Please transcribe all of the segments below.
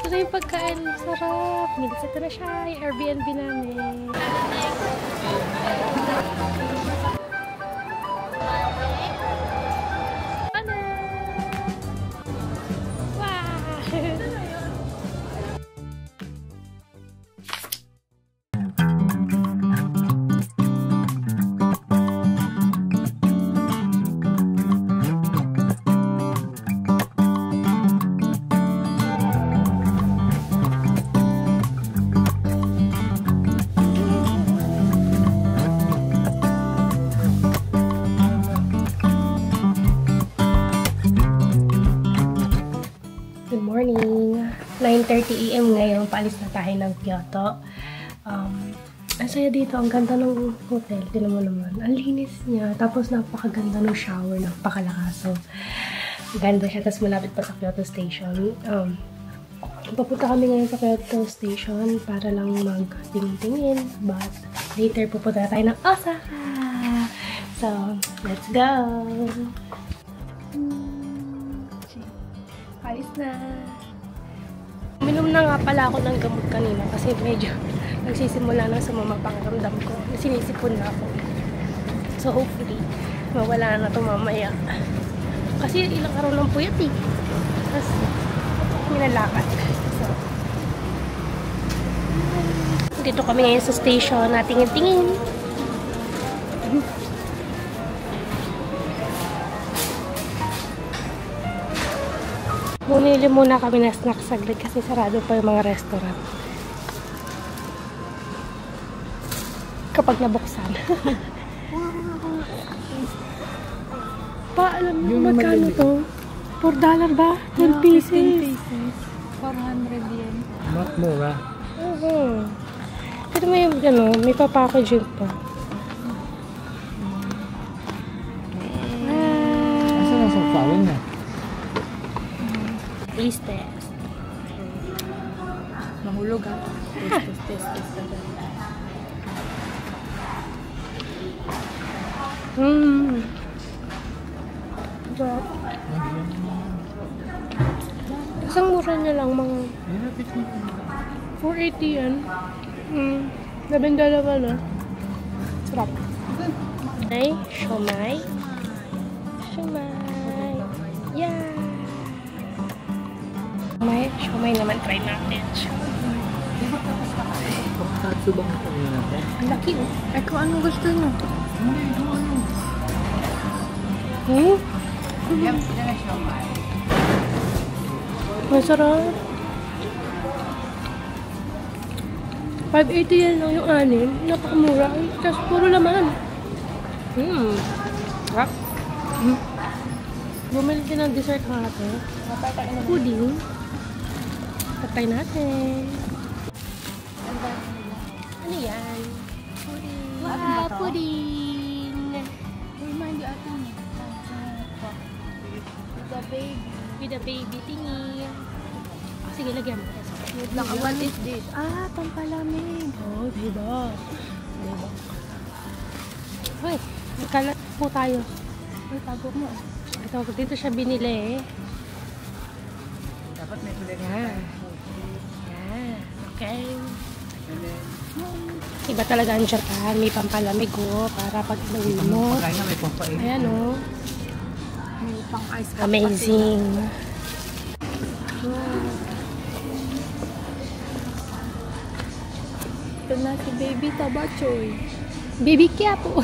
Ito na yung pagkain. Sarap. Milis ito na siya. Yung Airbnb namin. Ano? Wow! Good morning! 9:30 AM ngayon. Paalis na tayo ng Kyoto. Ang saya dito. Ang ganda ng hotel. Tignan mo naman. Ang linis niya. Tapos napakaganda ng shower. Napakalakas. So, ganda siya. Tapos malapit pa sa Kyoto Station. Papunta kami ngayon sa Kyoto Station para lang mag-tingin-tingin. But later pupunta tayo ng Osaka. So, let's go! Alis na. Uminom na nga pala ako ng gamot kanina kasi medyo nagsisimula na sumama pakiramdam ko. Sinisipon na ako. So hopefully, mawala na ito mamaya. Kasi ilang araw ng puyat eh. Tapos, minalakad. So, dito kami ngayon sa station na tingin-tingin. Bumili muna kami na snacks saglit kasi sarado pa yung mga restaurant. Kapag nabuksan. Pa, alam mo magkano to? $4 ba? 10 pieces. 400 yen. Not mura. Pero may, ano, may papackaging pa. Asa na sa flower na? Taste test. Mahulog ha. Test. Sarap. Isang mura niya lang mga 480 yan. $11 na. Sarap. Ay, siomai. Yeah! Siomai naman, try natin. Katsubang ito natin. Ang laki oh. Ay, kung anong gusto nyo? Yan, ito na siya. Masarap. 580 yan lang yung anim. Napakamura. Tapos puro laman. Sarap. Bumili din ng dessert natin. Pudding. Patay natin. Ano yan? Pudding. Wow, pudding. Remind you ata niya. The baby. With the baby thingy. Sige, lagyan mo. What is this? Ah, pampalamig. Oh, diba? Hoy, nagkalat po tayo. Ay, tago mo. Ito, dito siya binili eh. Dapat may kulit. Yan. Okay. Iba talaga ang Japan. May pampalamig oh, para pag inuwi mo. Pagkain na may pampain. Ayan oh. May pang ice. Amazing. Ito na si baby tabachoy. Baby kya po.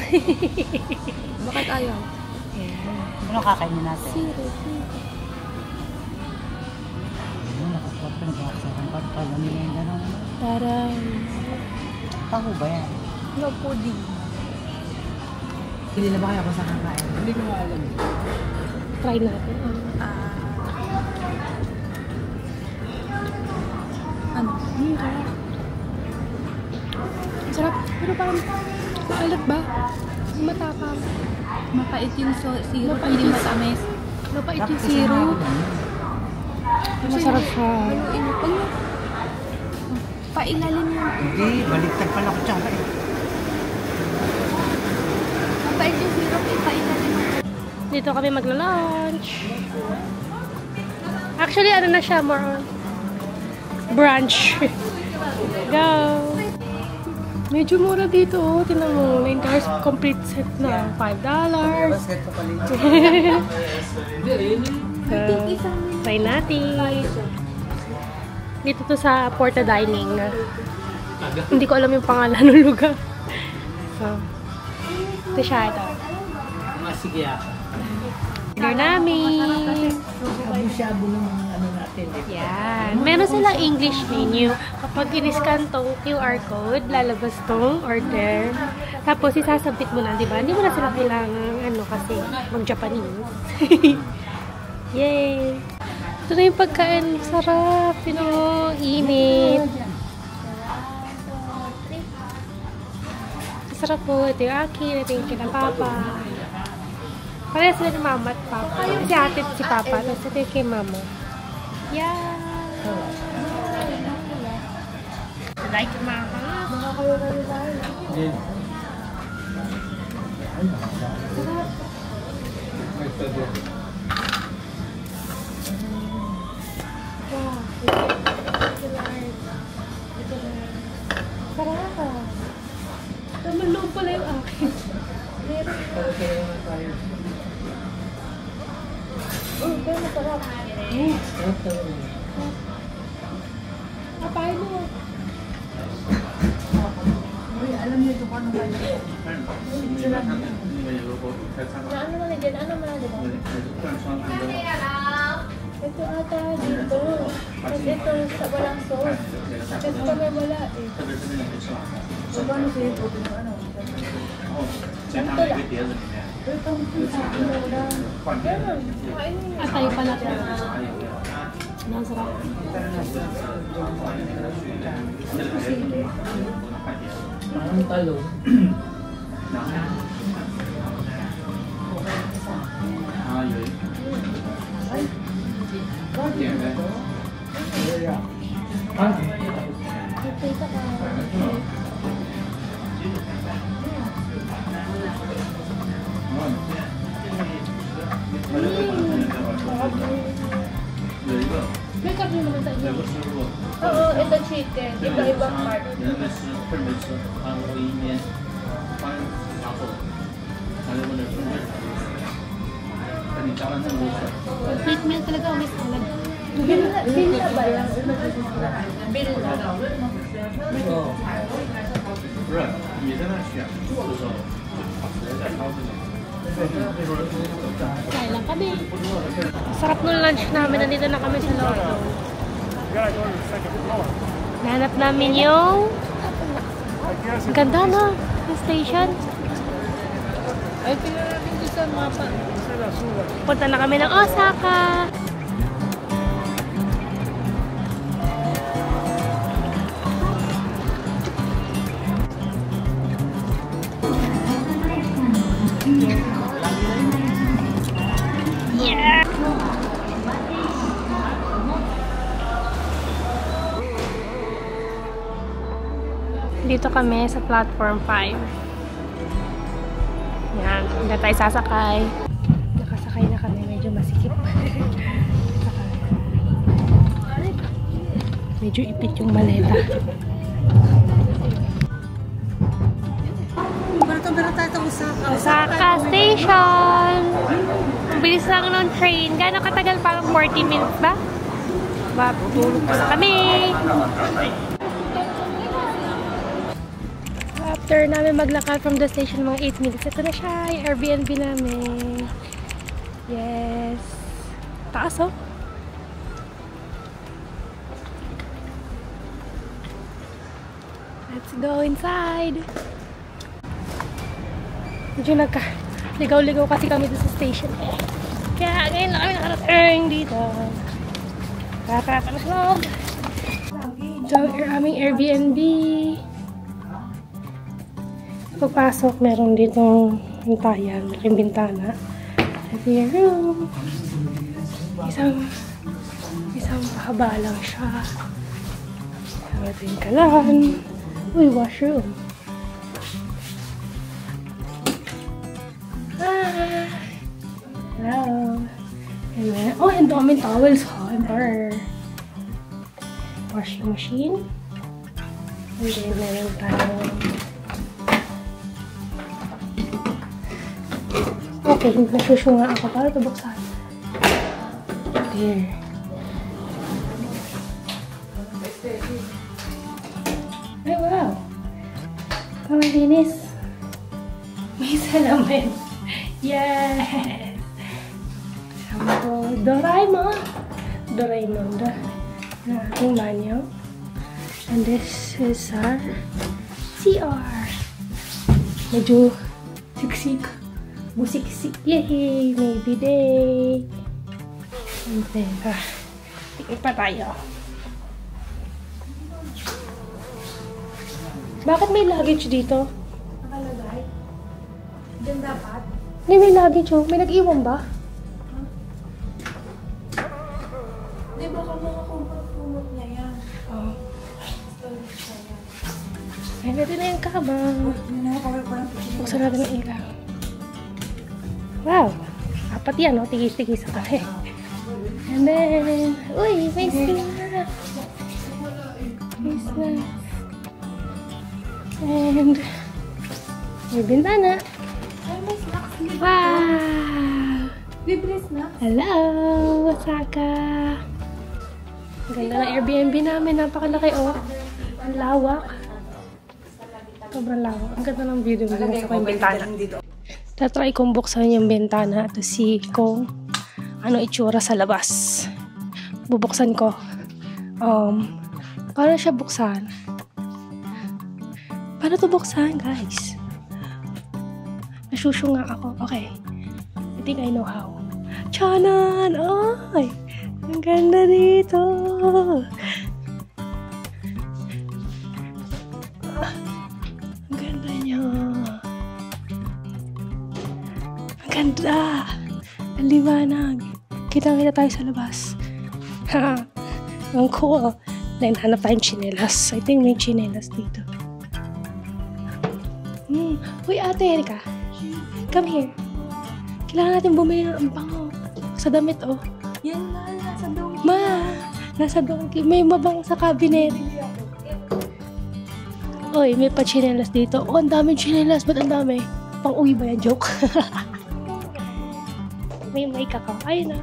Bakit ayaw? Ano kakainin natin? Syrup. Nakapag pa nagkakasakang pagkala nila yung gano'n. Parang Taho ba yan? No pudding. Hindi na ba kaya ako sa kakain? Hindi ko alam. try natin. Ano? Sarap. Pero parang maalat ba? Matapang. Mapait yung syrup, Mapait hindi yung- matamis. Mapait yung syrup. Masarap siya. Haluin mo. Pag pailalim mo. Hindi, baliktad pala ko tsaka eh. Mapait yung syrup, ipailalim mo. Dito kami magla-lunch. Actually, ano na siya, more on Brunch. Go! Medyo mura dito, oh. Tingnan mo, 9 hours complete set na. $5. Try natin. Dito to sa Porta Dining. Hindi ko alam yung pangalan ng lugar. So, ito siya, ito. Sige Order namin. Shabu-shabu ng mga ano natin. Yan. Meron silang English menu. Kapag in-scan tong QR code, lalabas tong order. Tapos, isasabit mo na, di ba? Hindi mo na sila kailangan, kasi mag-Japanese. Yay! Ito na yung pagkain. Sarap. Init. Sarap po. Ito yung akin. Ito yung kina Papa. Parehas sila ni Mama at Papa. Si ate at si Papa. Tapos ito yung kay Mama. Yeah! Like Mama. Nakakayo na rin tayo. Wow. Sarap. Namalong pala yung akin. Oh, pero masarap. Kapain mo. Uy, alam niyo ito kung ano ba yun? Ano na dyan? Ano na dyan? Ito ata dito. Tapos ito sa walang sauce. Ito pa may wala eh. So, paano sa'yo ito? Ano? Ito lang. Ito lang. At tayo pa natin. Ang sarap. Ang talo. May karne naman sa inyo. Oo, ito chicken. Iba-ibang part. Complete meal talaga. May salad. Bill na ba yan? Bill na. Kaya lang kami. Sarap nung lunch namin. Nandito na kami sa loob. Nahanap namin yung ganda na yung station. Ay, tingnan natin dito sa mapa. Punta na kami ng Osaka. Yeah! Dito kami sa platform 5. Yan, hindi tayo sasakay. Nakasakay na kami, medyo masikip. Medyo ipit yung maleta. Meron tayo sa Osaka. Osaka Station! Ang bilis lang ng train. Gano'ng katagal? Parang 40 minutes ba? Tulog pa na kami. After namin maglakad from the station, mga 8 minutes. Ito na siya, yung Airbnb namin. Yes. Taas, oh. Let's go inside. Medyo ligaw-ligaw kasi kami dito sa station. Kaya ngayon na kami nakarating dito. Kakarating na vlog. Ito ang aming Airbnb. Pagpasok, meron ditong hintayan, malaking bintana. At yung room. Isang pahaba lang siya. Ating kalan. Uy, washroom. Hi! Hello. And then, oh, and daming towels, ha? washing machine. And then, meron tayo. Okay, nasusunga ako. Para ito buksan. There. Ay, wow! Ang linis. May salamin. Yes! Sampo. Doraemon! Doraemon. Na ating banyo. And this is our CR. Medyo siksik. Busiksik. Yay! May bidet. And then, tingin pa tayo. Bakit may luggage dito? Nakalagay. Diyan dapat. Hindi, may luggage oh. May nag-iwan ba? Di ba ka makakumot niya yan? Oo. Storage niya yan. Ay, natin na yung kabang. Buksan natin ang ilaw. Wow! Apat yan, no? Tigis-tigis sa kahe. And then, uy, may snacks! May snacks. And, may bintana. Ay, may snacks. Wow! Libre snacks. Hello, Osaka! Ang ganda ng Airbnb namin. Napakalaki, oh. Ang lawak. Sobrang lawak. Ang ganda ng view doon. Buksan ko yung bintana. Tatry kong buksan yung bintana to see kung ano itsura sa labas. Bubuksan ko. Paano siya buksan? Paano to buksan, guys? Nasusunga ako. Okay. I think I know how. Chanan! Ay! Ang ganda dito! Ang ganda niya. Ang ganda! Ang liwanag. Kita-kita tayo sa labas. Ha! Ang cool. Then, hanap tayong chinelas. I think may chinelas dito. Uy, ate Erika. Come here. Kailangan natin bumili ng bango. Sa damit, oh. Yan nga, nasa donkey. Ma! Nasa donkey. May mabango sa cabinet. Oy, may pa chinelas dito. Oh, ang daming chinelas. Ba't ang dami? Pang-uwi ba yan? Joke. May kakao. Ayun na.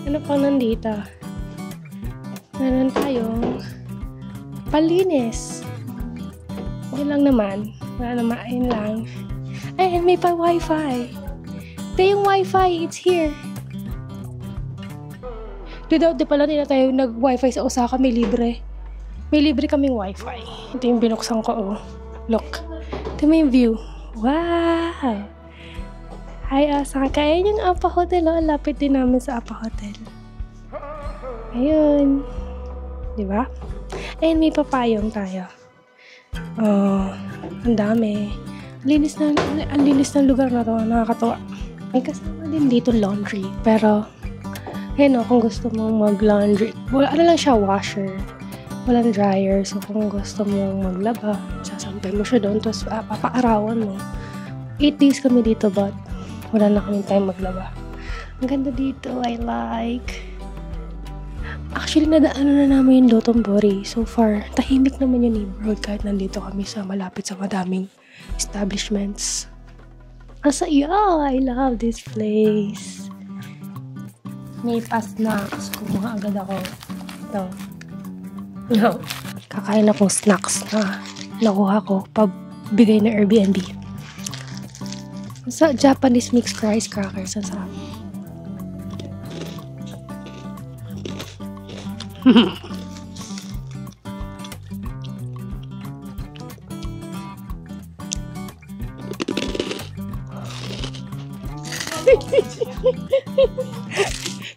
Ano pang nandito? Meron tayong palinis. Okay lang naman. Wala naman. Ayun lang. Ay, may pa wifi. Ito yung wifi. It's here. Di pala nila tayo nag-wifi sa Osaka. May libre. May libre kaming wifi. Ito yung binuksan ko. Oh. Look. Ito mo yung view. Wow! Hi, Osaka. Ayun yung Apa Hotel. Oh. Lapit din namin sa Apa Hotel. Ayun. Diba? Ayun, may papayong tayo. Oh, ang dami. Ang linis ng lugar na to. Nakakatawa. May kasama din dito laundry. Pero, ayun o, kung gusto mong mag-laundry. Ano lang siya, washer. Walang dryer. So, kung gusto mong maglaba, sasampay mo siya doon. Tapos, papaarawan mo. 8 days kami dito, but wala na kami time maglaba. Ang ganda dito. I like. Actually, nadaanan na namin yung Dotonbori. So far, tahimik naman yung neighborhood kahit nandito kami sa malapit sa madaming establishments. I love this place. May pa-snacks. Kumuha agad ako. Ito. No. Kakain akong snacks na nakuha ko pagbigay na Airbnb. Sa Japanese mixed rice crackers. Ang sarap.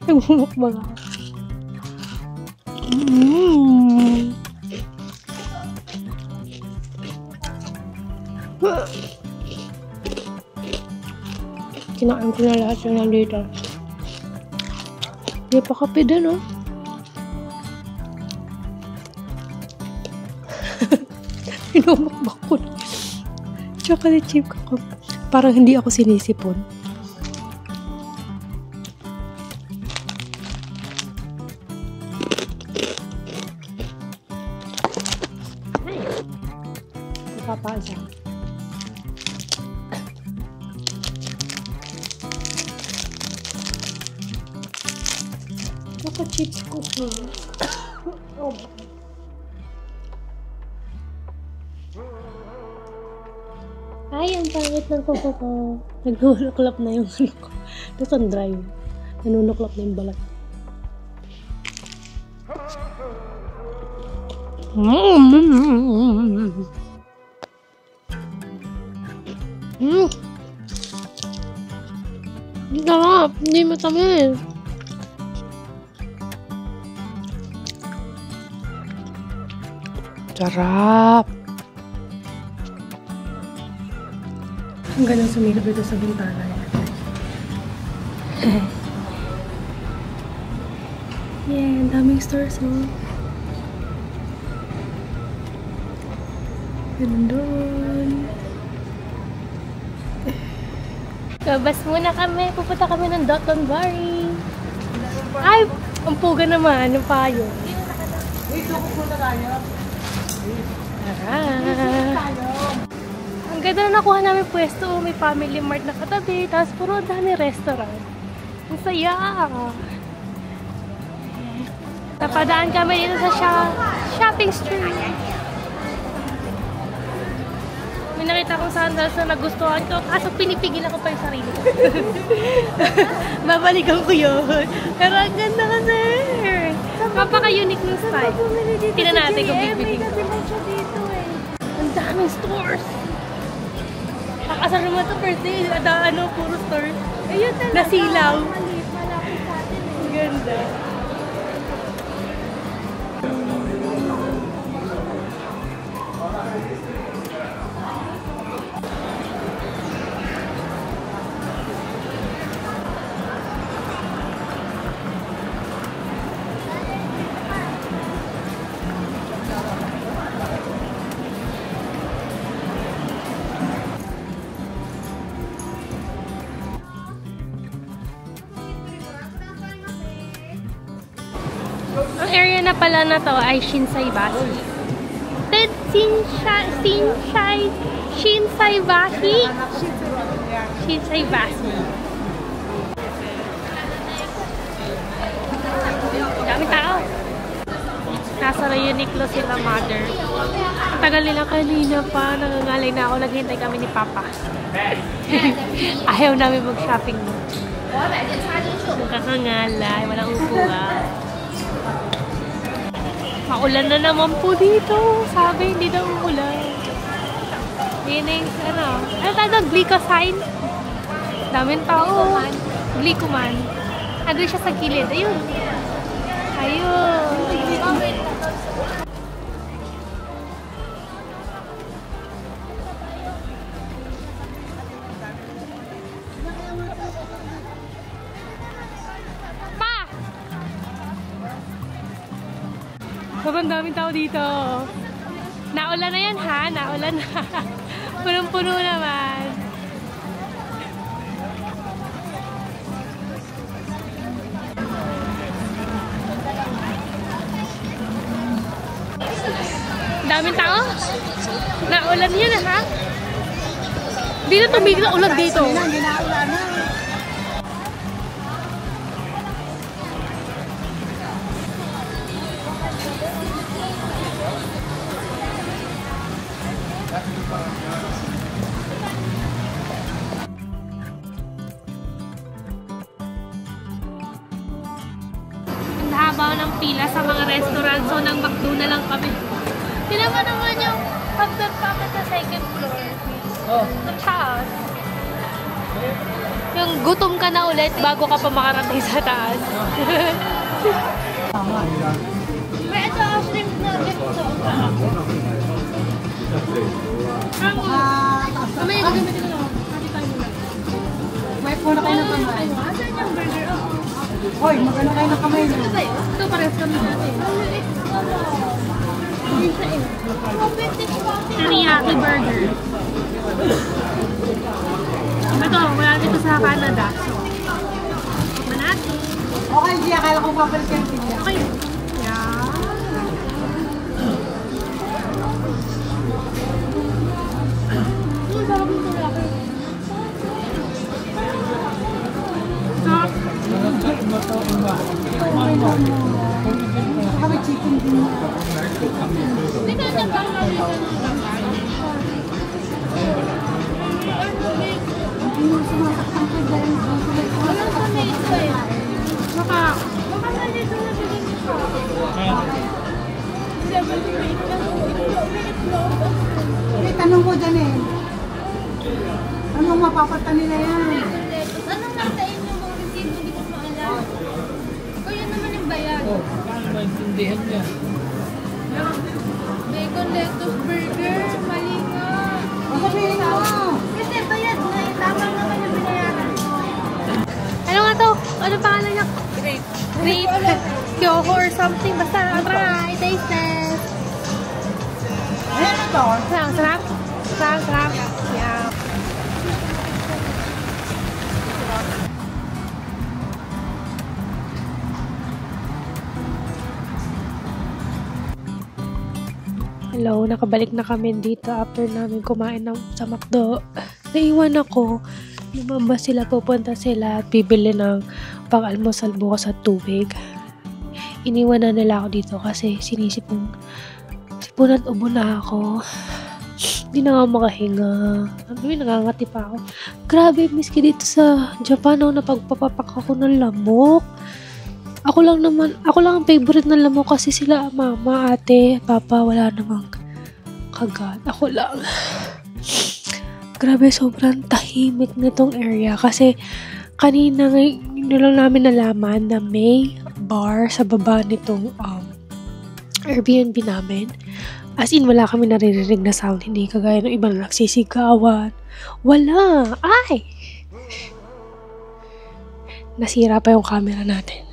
Nagmumukbang ako. Kinain ko na lahat yung nandito. Hindi pa kape din, oh. Pinumukbang ko na. Chocolate chip ko. Parang hindi ako sinisipon. papa siya. Naka-chips ko siya. Oh. Ay, ang pangit ng kuko ko. Nagnunuklap na yung ano ko. Tapos ang dry. Nanunuklap na yung balat. Ang sarap! Hindi matamis! Sarap! Ang gandang sumilip ito sa bintana. Yeah, ang daming stores, oh. Ganun doon. Labas muna kami. Pupunta kami ng Dotonbori. Ay! Ang puga naman. Ang payo. Ang ganda na nakuha namin pwesto. May Family Mart na katabi. Tapos puro dami restaurant. Ang saya. Napadaan kami dito sa shopping street. May nakita kong sandals na nagustuhan ko. Kaso pinipigilan ko pa yung sarili ko. Babalikan ko yun. Pero ang ganda kasi. Napaka-unique ng style. Tingnan natin kung big-big. Ang daming stores. Nakasar naman ito first day. Ano, puro stores. Ayun talaga. Nasilaw. Malapit sa atin eh. Ang ganda. Ang area na pala na to ay Shinsaibashi. Shinsaibashi. Shinsaibashi. Dami tao. Nasa Uniqlo sila, mother. Ang tagal nila kanina pa. Nangangalay na ako. Naghintay kami ni Papa. Ayaw namin mag-shopping mo. Nakakangalay. Walang upuan. Maulan na naman po dito. Sabi, hindi daw umulan. Yun yung, ano tawag? Glycosine? Daming tao. Glycoman. Andun siya sa gilid. Ayun. Ayun. Sobrang daming tao dito. Naulan na yan, ha? Naulan na. Punong-puno naman. Daming tao? Naulan yan, ha? Dito tumigil ang ulan dito. Hindi na ulan na. Ang haba ng pila sa mga restaurant, so nang McDo na lang kami. Tinan mo naman yung pagdagpapit sa second floor. Oh. Ang taas. Yung gutom ka na ulit bago ka pa makarating sa taas. May ito ang shrimp nugget to. Mamaya gagamitin ko lang. Hati tayo muna. Wipe muna kayo ng kamay. Asan yung burger? Hoy, magano kayo ng kamay niyo. Ito parehas kami natin. Teriyaki burger. Ito, wala dito sa Canada. Manati. Okay, hindi. Akala ko papalit yung pizza. Okay. Yeah. Saka may chicken din. Tanong ko dyan eh. Anong mapapata nila yan? Anong nasa inyo mga resibo? Hindi ko maalam. O yun naman yung bayad. Paano maintindihan niya? Bacon, lettuce, burger. Mali nga. Ang sabihin mo! Kasi bayad na. Tama naman yung binayaran mo. Ano nga to? Ano pangalan niya? Grape. Kyoho or something. Basta try. Taste test. Ayan na to. Sarap. Sarap. Yeah. Hello, nakabalik na kami dito after namin kumain sa McDo. Naiwan ako. Lumamba sila, pupunta sila at bibili ng pang-almusal bukas at tubig. Iniwan na nila ako dito kasi sipunan at ubo na ako. Hindi na ako makahinga. Nangangati pa ako. Grabe, miski dito sa Japan ako napagpapapak ako ng lamok. Ako lang ang favorite ng lamok kasi sila mama, ate, papa, wala namang kagat. Ako lang. Grabe, sobrang tahimik nitong area kasi kanina lang namin nalaman na may bar sa baba nitong Airbnb namin. As in, wala kami naririnig na sound. Hindi kagaya ng ibang nagsisigawan. Wala! Ay! Nasira pa yung camera natin.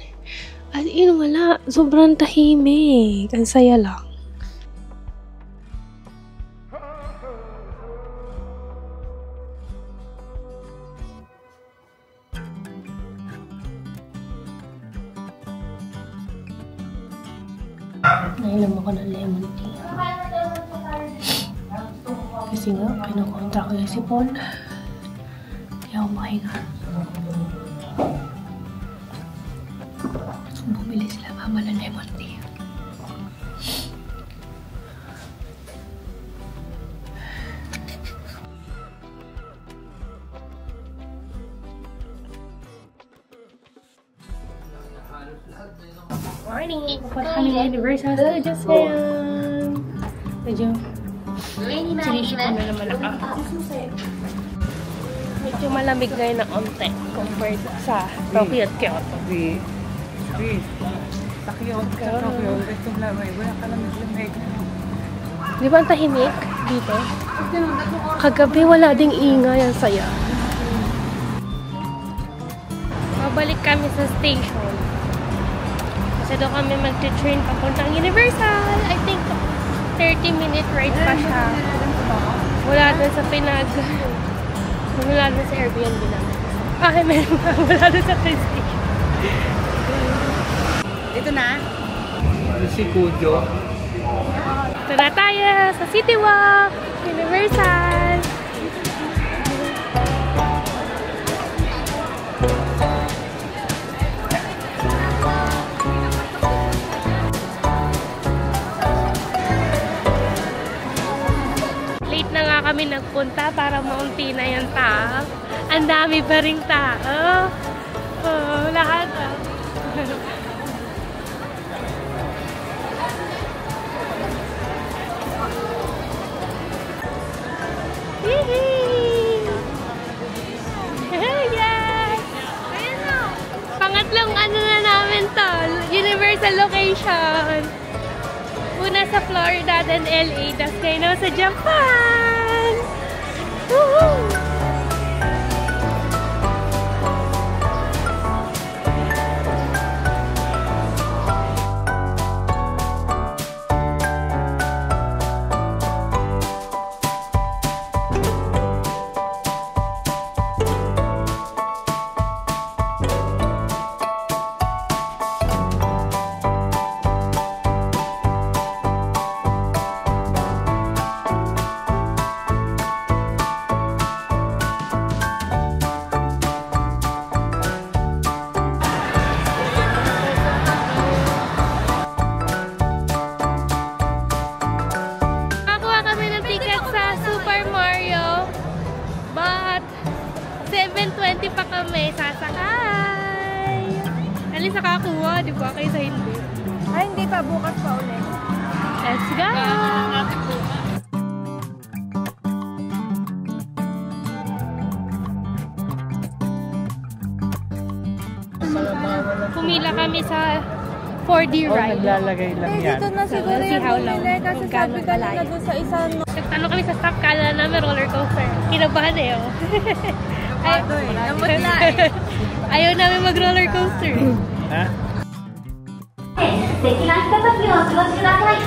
As in, wala. Sobrang tahimik. Ang saya lang. Nainom ako ng lemon tea. Kasi nga, kinukontra ko yung sipon. Kaya ako makahinga. Bumili sila mama ng lemon tea. Morning! Pupunta kami ng Universal Studios ngayon. Medyo sinisip ko na naman ako. Medyo malamig ngayon na onte compared sa Tokyo at Kyoto. Sa Tokyo, ito lamay. Wala ka lang lamay. Di ba ang tahimik dito? Kagabi wala ding ingay, ang saya. Babalik kami sa station. Kasi doon kami mag-train papuntang Universal. I think 30-minute ride pa siya. Wala doon sa wala doon sa Airbnb namin. Meron nga. Wala doon sa train station. Dito na? Si Kujo. Ito na tayo sa City Walk, Universal. Late na nga kami nagpunta para maunti na yung tao. Ang dami pa ring tao. Oh, lahat. Yes! Pangatlong ano na namin to, Universal location. Una sa Florida, then LA, tas ngayon sa Japan! Woohoo! kaysa hindi. Ay, hindi pa. Bukas pa ulit. Let's go! Pumila kami sa 4D ride. Naglalagay lang yan. Dito na siguro Let's see yung how long. bumili. Kasi sabi ka na doon sa isang... Nagtanong kami sa staff, kala namin roller coaster. Kinabahan eh, oh. Namutla eh. Ayaw namin mag-roller coaster. Ha? 素敵なひとときをお過ごしください。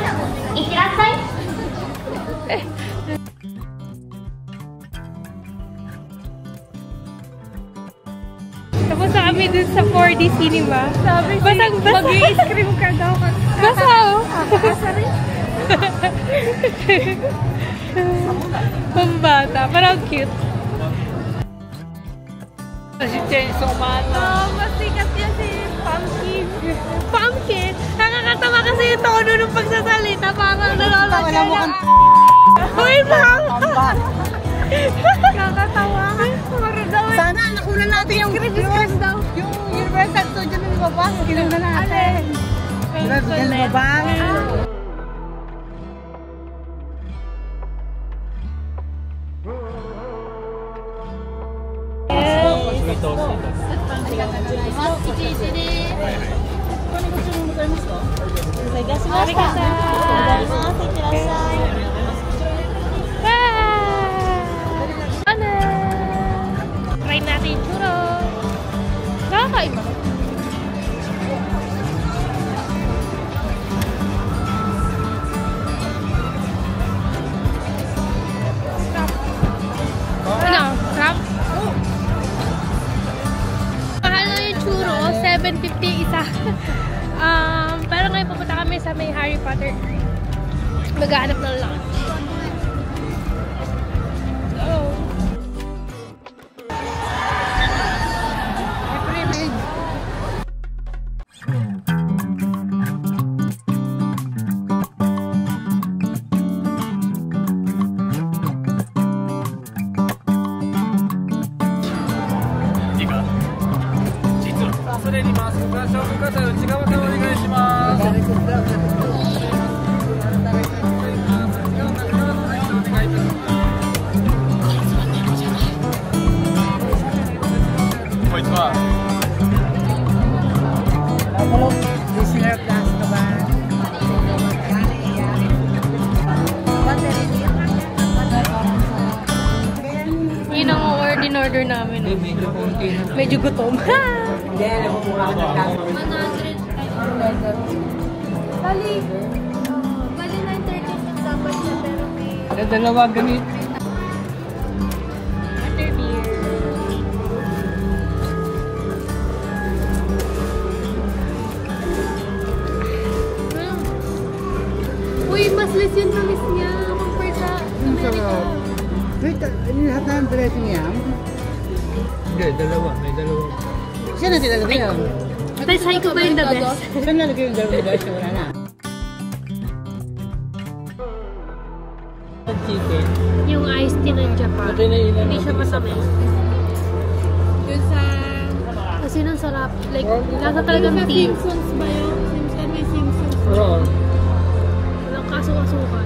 いってらっしゃい。 Tapos na kami dun sa 4D cinema. Sabi Basang-basa. mag-i-scream ka daw. Basa, oh. Pambata. Parang cute. Si Chainsaw Man. Oh, mas sikat yan si Pumpkin. Pumpkin? Nakakatawa kasi yung tono ng pagsasalita. Parang nalolog Wala mo kang... Uy, ma'am! Nakakatawa. Sana nakunan natin yung Universal Studio ng baba. Kinunan natin. Universal ng baba. Try natin yung churro. Nakakaiba. Ano? Sarap? Mahal na yung churro. 750 isa. Pero ngayon pupunta kami sa may Harry Potter. Maghahanap ng lunch. Oh. Yun ang order namin. Medyo konti na. Medyo gutom. Bali 9:30 yung dapat siya pero may... Dalawa ganit. Butterbeer. Uy, mas less yung tamis niya compare sa America. Wait, lahat na ang dressing niya. Hindi, dalawa. May dalawa. Saan na tinalagay yun? Tapos sabi ko ba yung the best? Saan nalagay yung dalawa? Wala na. Chicken. Yung iced tea ng Japan. Okay na yun. Hindi siya masamis. Yun sa... Kasi nang sarap. Like, lasa talagang tea. Simpsons ba yun? Simpsons, may Simpsons. Oo. Walang kasukasukan.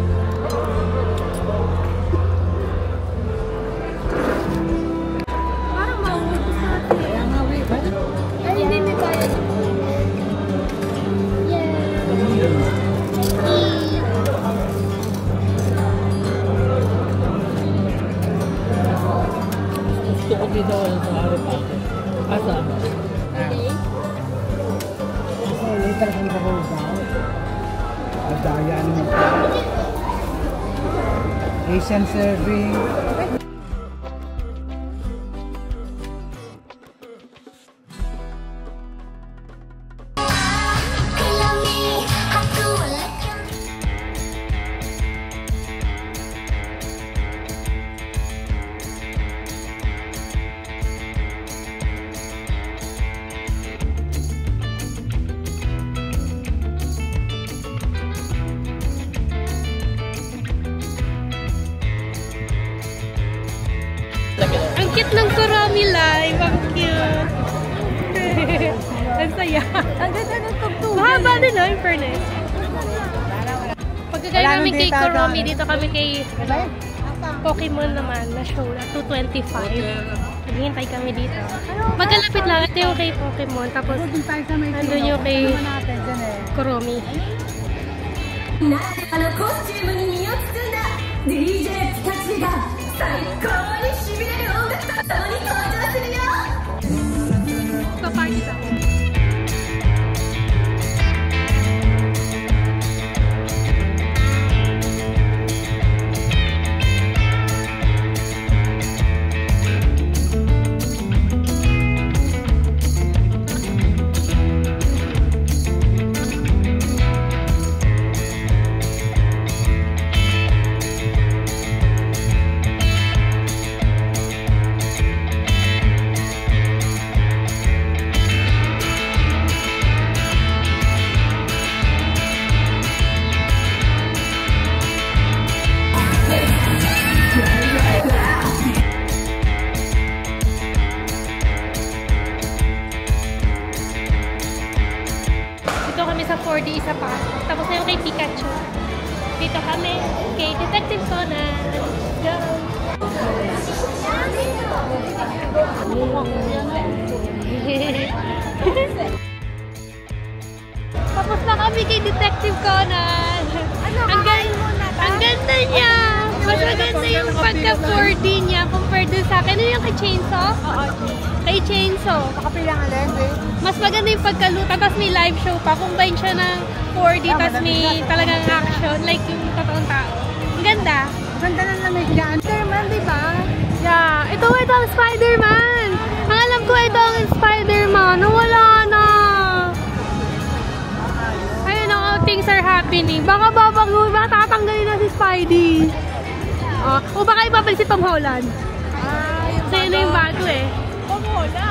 Parang mauubos natin. Kaya nga, wait. Ay, hindi may bayad. Gusto ko dito sa Harry Potter. Asa? Later kung karoon daw. Daya naman. Asian serving. Ang cute ng Kurami Live. Ang cute. Ang saya. Ang ganda ng Mahaba din, no? In fairness. Pagkagaling namin kay Kuromi, dito kami kay Pokemon naman na show na 225. Naghihintay kami dito. Magkalapit lang. Ito yung kay Pokemon. Tapos, nandun yung kay Kuromi. Kaparty ako. Sa 4D isa pa. Tapos na yung kay Pikachu. Dito kami kay Detective Conan. Go! Tapos na kami kay Detective Conan. Ang ganda niya! Mas maganda yung pagka 4D niya compared dun sa akin. Ano yung kay Chainsaw? Kay Chainsaw. Nakapilang alam eh. Mas maganda yung pagkaluta, tapos may live show pa. Combine siya ng 4D, tapos may talagang action, like yung totoong tao. Ang ganda. Ganda na lamig yan. Spider-Man, di ba? Yeah. Ito ang Spider-Man. Ang alam ko, ito ang Spider-Man. Nawala na. Ayun ang things are happening. Baka tatanggalin na si Spidey. O baka ibabalik si Tom Holland. So yun na yung bago eh. Tom Holland?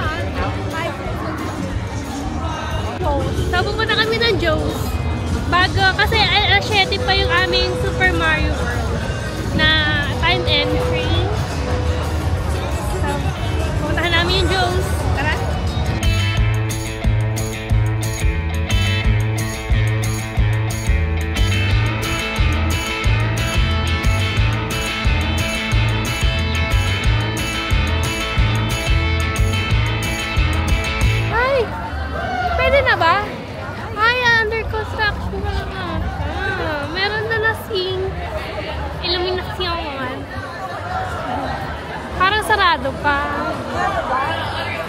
So, pupunta kami ng Joe's. Bago, kasi alas 7 pa yung aming Super Mario World na time entry. So, pupuntahan namin yung Joe's. Tara! Pwede na ba? Ay, under construction na lang ata. Meron na nasing illuminasyon. Parang sarado pa.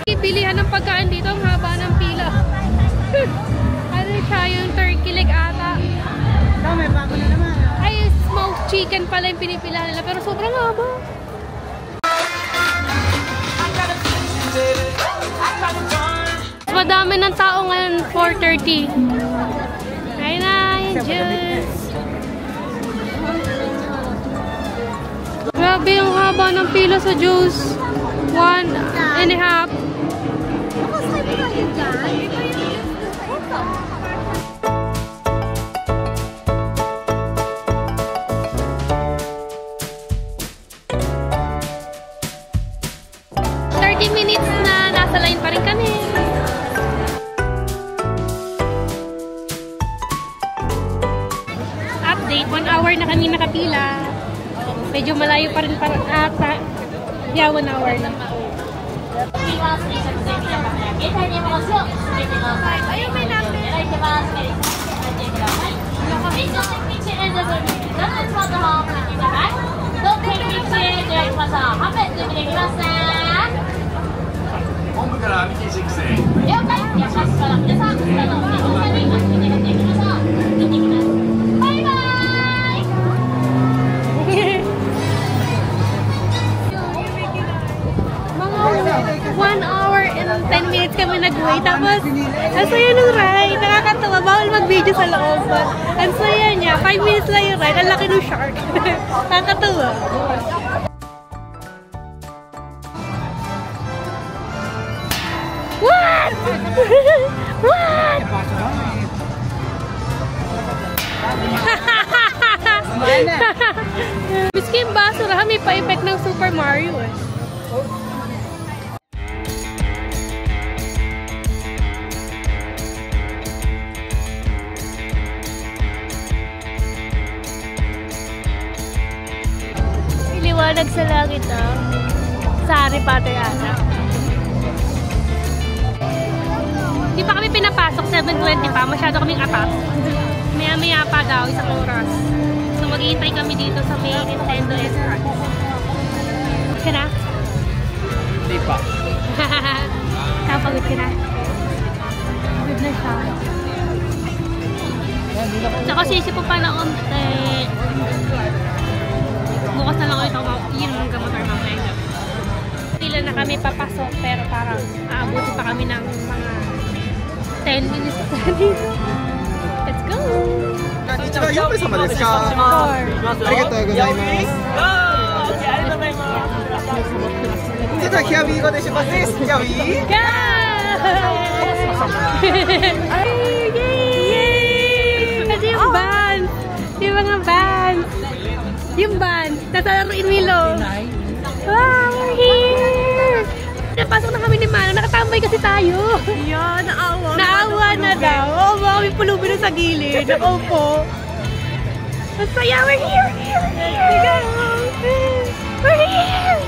Bilihan ng pagkain dito, ang haba ng pila. Ano siya, yung turkey leg ata. Ito, may bago na naman. Ay, smoked chicken pala yung pinipilahan nila, pero sobrang haba. Madami ng tao ngayon, 4:30. Ayun na, yung juice. Grabe yung haba ng pila sa juice. 1.5. Minutes na nasa line pa rin kami. Update, 1 hour na kami nakapila. Medyo malayo pa rin parang ata. Yeah, 1 hour na. Ayun, may natin. Mga 1 hour and 10 minutes kami nag-wait. Tapos, ang saya ng ride. Nakakatawa. Bawal mag-video sa loob. Ang saya niya. 5 minutes lang yung ride. Ang laki ng shark. Nakakatawa. What? What? Miskin basura, may pa-effect ng Super Mario eh. Maliwanag sa langit, oh. Sa Harry Potter ata. Hindi pa kami pinapasok, 7:20 pa. Masyado kaming atas. Maya-maya pa daw, isang oras. So maghihintay kami dito sa may Nintendo entrance. Okay na? Hindi pa. Kapagod ka na. Good na siya. Tsaka sisip po pa na konti. Bukas na lang ulit ako yung gamotor mamaya. Pila na kami papasok pero parang aabuti pa kami ng mga 10 minutes na dito. Let's go! 4名様ですか？ありがとうございます。じゃあヒアビー語でしますね。ヒアビー。Kasi yung band! Yung mga band! Yung band! Nasa laruin Milo! Wow! We're here! Napasok na kami ni Mana. Nakatambay kasi tayo. Yan, naawa. Naawa na daw. Oo, mga kami pulubi na sa gilid. Ako po. Masaya! We're here! We're here! We're here!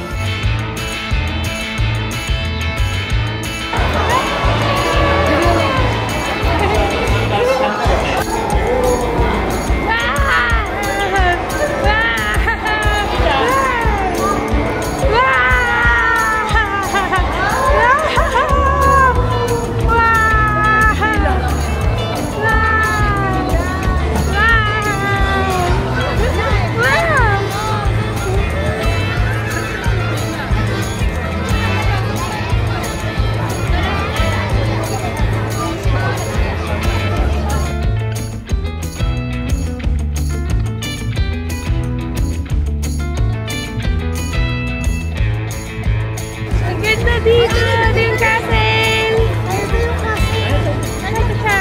Dito yung castle! Ito yung castle! Ano ito siya?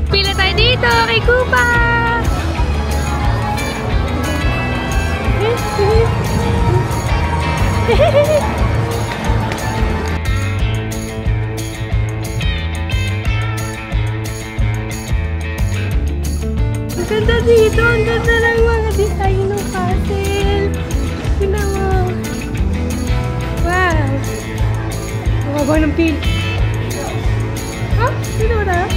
Pila tayo dito kay Koopa! Ang ganda dito! Ang ganda ng mga design ng castle! Tignan mo! Wow! Mababaw ng pin! Ha? Dito ba tayo?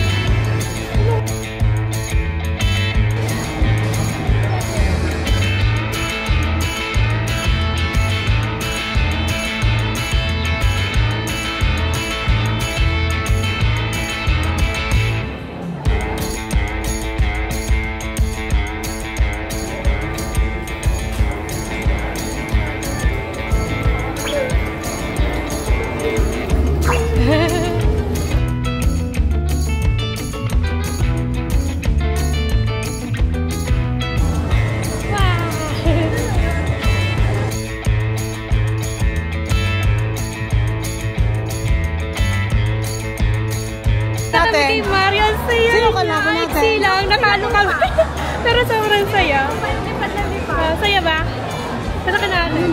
Kay Mario, ang saya Sino ka niya. laban natin? Iksi lang, nakalo kami. Pero sobrang saya. Saya ba? Pero ka natin.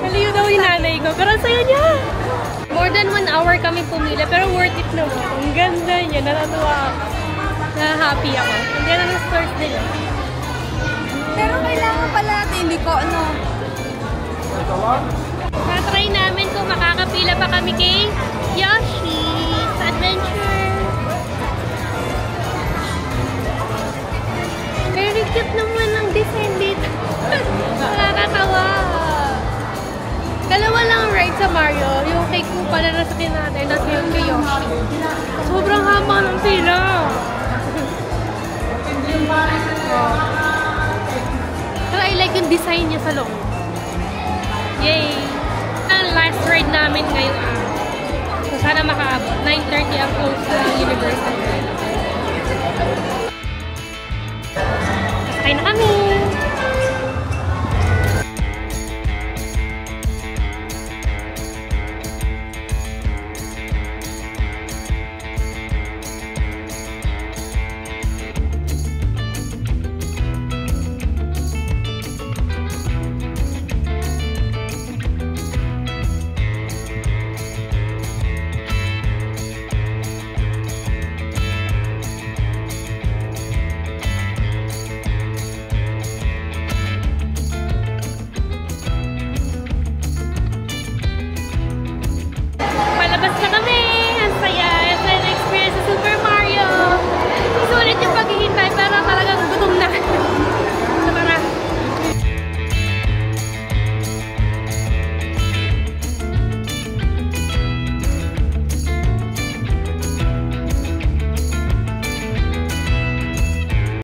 Naliyo daw yung nanay ko. Pero ang saya niya. More than 1 hour kami pumila. Pero worth it naman. Ang ganda niya. Natatuwa ako. Na-happy ako. Ang ganda ng stores nila. Pero kailangan pala natin, hindi ko ano. Tatry namin kung makakapila pa kami kay Yoshi's Adventure. Very cute naman ang design dito. Nakakatawa. Dalawa lang ang ride sa Mario. Yung kay Koopa na nasakyan natin at yung kay Yoshi. Sobrang haba ng pila. Pero I like yung design niya sa loob. Yay! Ang last ride namin ngayon.